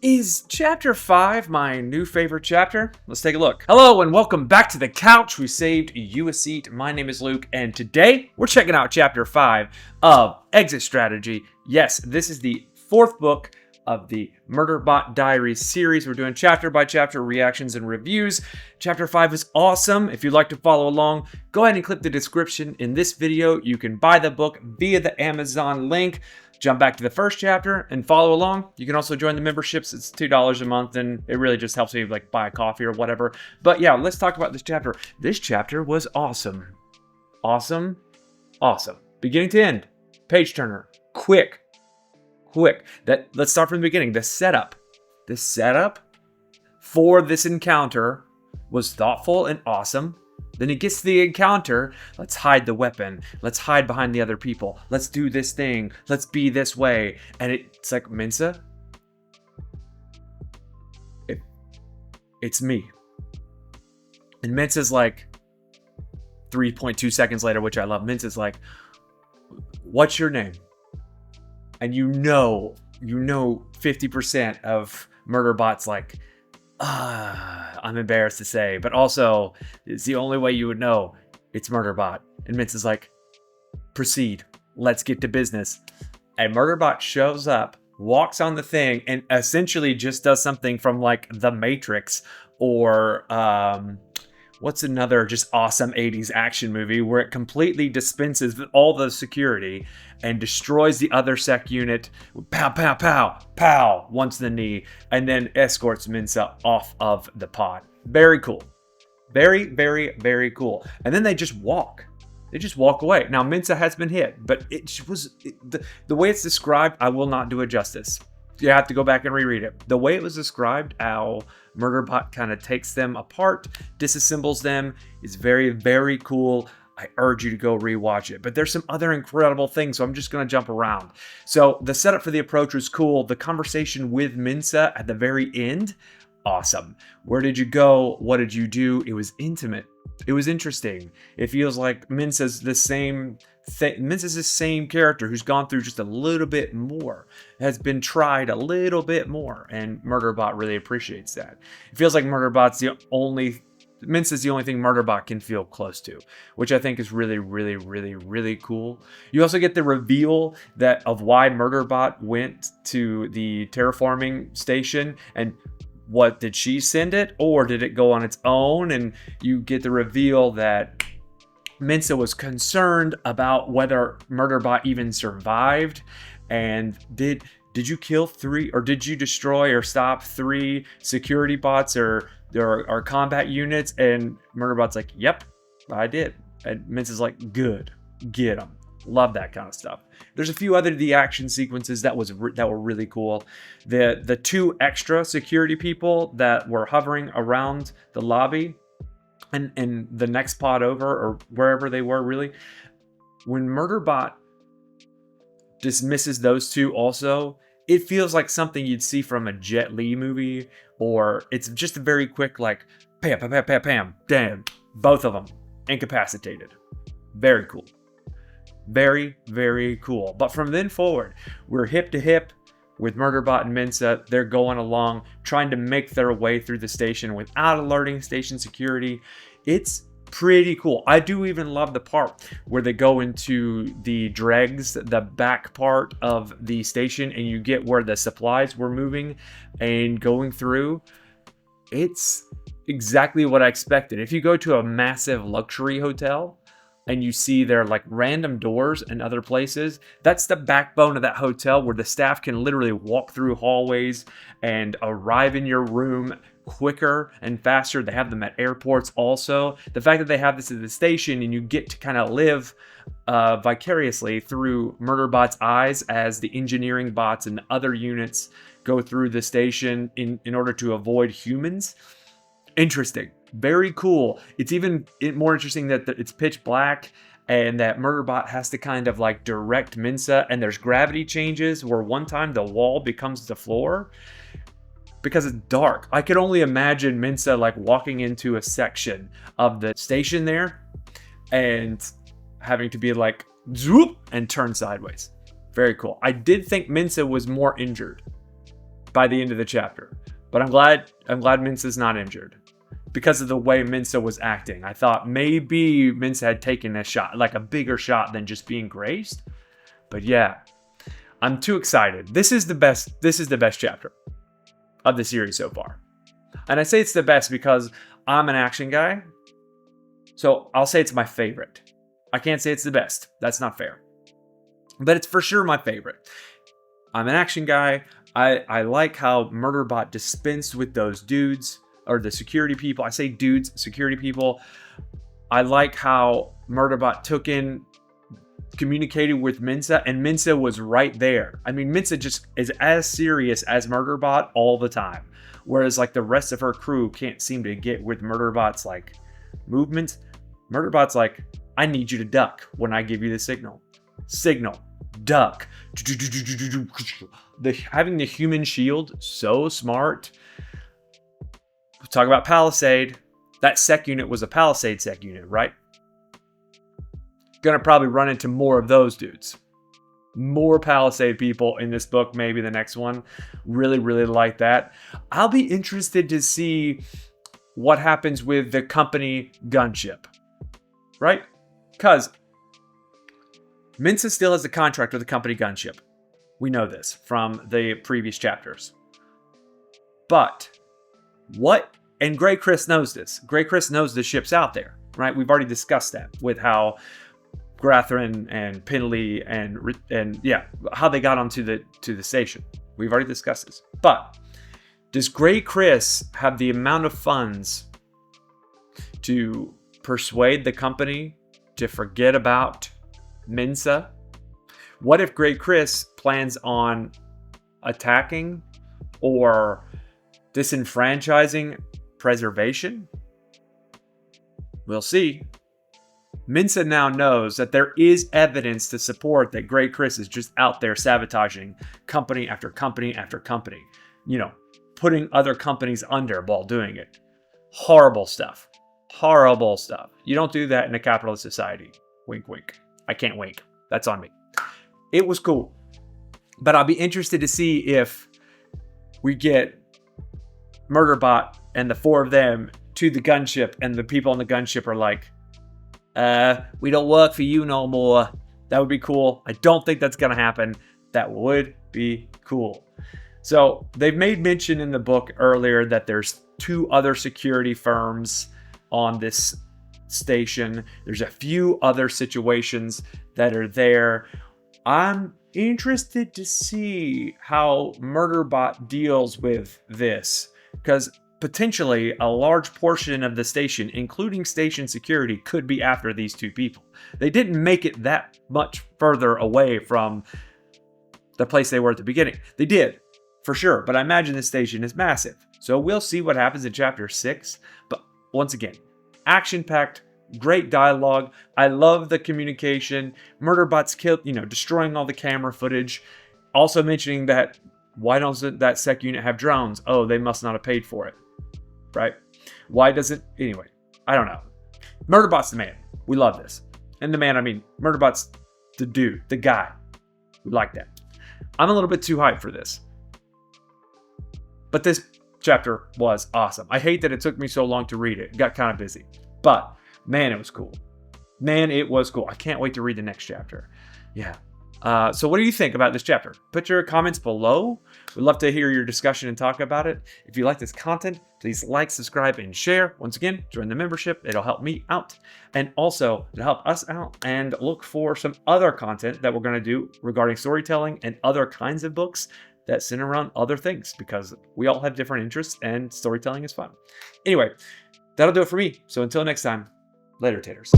Is chapter 5 my new favorite chapter? Let's take a look. Hello and welcome back to the couch. We saved you a seat. My name is Luke and today we're checking out chapter 5 of Exit Strategy. Yes, this is the fourth book of the Murderbot Diaries series. We're doing chapter by chapter reactions and reviews. Chapter 5 is awesome. If you'd like to follow along, go ahead and click the description in this video. You can buy the book via the Amazon link. Jump back to the first chapter and follow along. You can also join the memberships. It's $2 a month and it really just helps me like buy a coffee or whatever. But yeah, let's talk about this chapter. This chapter was awesome. Awesome. Beginning to end. Page turner. Quick. Let's start from the beginning. The setup for this encounter was thoughtful and awesome. Then it gets to the encounter. Let's hide the weapon. Let's hide behind the other people. Let's do this thing. Let's be this way. And it's like, Mensa, it's me. And Mensa's like, 3.2 seconds later, which I love, Mensa's like, what's your name? And you know 50% of Murderbot's like, I'm embarrassed to say, but also it's the only way you would know it's Murderbot. And Mensa's like, proceed. Let's get to business. And Murderbot shows up, walks on the thing, and essentially just does something from like The Matrix or what's another just awesome 80s action movie where it completely dispenses with all the security and destroys the other sec unit. Pow, pow, pow, pow, once the knee, and then escorts Mensa off of the pod. Very cool. Very, very, very cool. And then they just walk. They just walk away. Now, Mensa has been hit, but the way it's described, I will not do it justice. You have to go back and reread it. The way it was described, how Murderbot kind of takes them apart, disassembles them, is very, very cool. I urge you to go rewatch it. But there's some other incredible things, so I'm just going to jump around. So the setup for the approach was cool. The conversation with Mensa at the very end, awesome. Where did you go? What did you do? It was intimate. It was interesting. It feels like Mensa's the same thing. Mensa's the same character who's gone through just a little bit more, has been tried a little bit more, and Murderbot really appreciates that. It feels like Mensa's the only thing Murderbot can feel close to, which I think is really, really, really, really cool. You also get the reveal of why Murderbot went to the terraforming station and what, did she send it or did it go on its own? And you get the reveal that Mensa was concerned about whether Murderbot even survived. And did you kill 3 or did you destroy or stop 3 security bots or combat units? And Murderbot's like, yep, I did. And Mensa's like, good, get them. Love that kind of stuff. There's a few other the action sequences that were really cool. The 2 extra security people that were hovering around the lobby and the next pod over or wherever they were, really, when Murderbot dismisses those 2 also, it feels like something you'd see from a Jet Li movie, or it's just a very quick like pam, pam, pam, pam, pam, damn, both of them incapacitated. Very cool. Very, very cool. But from then forward, we're hip to hip with Murderbot and Mensa. They're going along, trying to make their way through the station without alerting station security. It's pretty cool. I do even love the part where they go into the dregs, the back part of the station, and you get where the supplies were moving and going through. It's exactly what I expected. If you go to a massive luxury hotel and you see there like random doors in other places, that's the backbone of that hotel where the staff can literally walk through hallways and arrive in your room quicker and faster. They have them at airports also. The fact that they have this at the station and you get to kind of live vicariously through Murderbot's eyes as the engineering bots and other units go through the station in order to avoid humans. Interesting. Very cool. It's even more interesting that it's pitch black and that Murderbot has to kind of like direct Mensa, and there's gravity changes where one time the wall becomes the floor because it's dark. I could only imagine Mensa like walking into a section of the station there and having to be like zoop and turn sideways. Very cool. I did think Mensa was more injured, by the end of the chapter. But I'm glad Minsa's not injured because of the way Minsa was acting. I thought maybe Minsa had taken a shot, like a bigger shot than just being grazed. But yeah, I'm too excited. This is the best chapter of the series so far. And I say it's the best because I'm an action guy. So I'll say it's my favorite. I can't say it's the best. That's not fair. But it's for sure my favorite. I'm an action guy. I like how Murderbot dispensed with those dudes, or the security people. I say dudes, security people. I like how Murderbot communicated with Minsa, and Minsa was right there. I mean, Minsa just is as serious as Murderbot all the time. Whereas like the rest of her crew can't seem to get with Murderbot's like movements. Murderbot's like, I need you to duck when I give you the signal. Signal. Duck. Having the human shield, so smart. We'll talk about Palisade. That sec unit was a Palisade sec unit, right? Gonna probably run into more of those dudes. More Palisade people in this book, maybe the next one. Really, really like that. I'll be interested to see what happens with the company gunship, right? Because Minsa still has a contract with the company gunship. We know this from the previous chapters. But and Grey Chris knows this. Grey Chris knows the ship's out there, right? We've already discussed that with how Grathrin and Pinley and yeah, how they got onto the station. We've already discussed this. But does Grey Chris have the amount of funds to persuade the company to forget about Minsa? What if Grey Chris plans on attacking or disenfranchising preservation? We'll see. Minsa now knows that there is evidence to support that Grey Chris is just out there sabotaging company after company after company. You know, putting other companies under while doing it. Horrible stuff. Horrible stuff. You don't do that in a capitalist society. Wink, wink. I can't wink. That's on me. It was cool. But I'll be interested to see if we get Murderbot and the four of them to the gunship, and the people on the gunship are like, we don't work for you no more. That would be cool. I don't think that's going to happen. That would be cool. So they've made mention in the book earlier that there's 2 other security firms on this station. There's a few other situations that are there. I'm interested to see how Murderbot deals with this, because potentially a large portion of the station, including station security, could be after these 2 people. They didn't make it that much further away from the place they were at the beginning. They did, for sure, but I imagine the station is massive. So we'll see what happens in chapter 6. But once again, action-packed, great dialogue. I love the communication. Murderbot's destroying all the camera footage. Also mentioning that, why doesn't that sec unit have drones? Oh, they must not have paid for it. Right? Why does it? Anyway, I don't know. Murderbot's the man. We love this. And the man, I mean, Murderbot's the dude, the guy. We like that. I'm a little bit too hyped for this. But this chapter was awesome. I hate that it took me so long to read it. It got kind of busy. But man, it was cool. Man, it was cool. I can't wait to read the next chapter. Yeah. So what do you think about this chapter? Put your comments below. We'd love to hear your discussion and talk about it. If you like this content, please like, subscribe, and share. Once again, join the membership. It'll help me out. And also, it'll help us out. And look for some other content that we're going to do regarding storytelling and other kinds of books that center around other things, because we all have different interests and storytelling is fun. Anyway, that'll do it for me. So until next time, later, taters.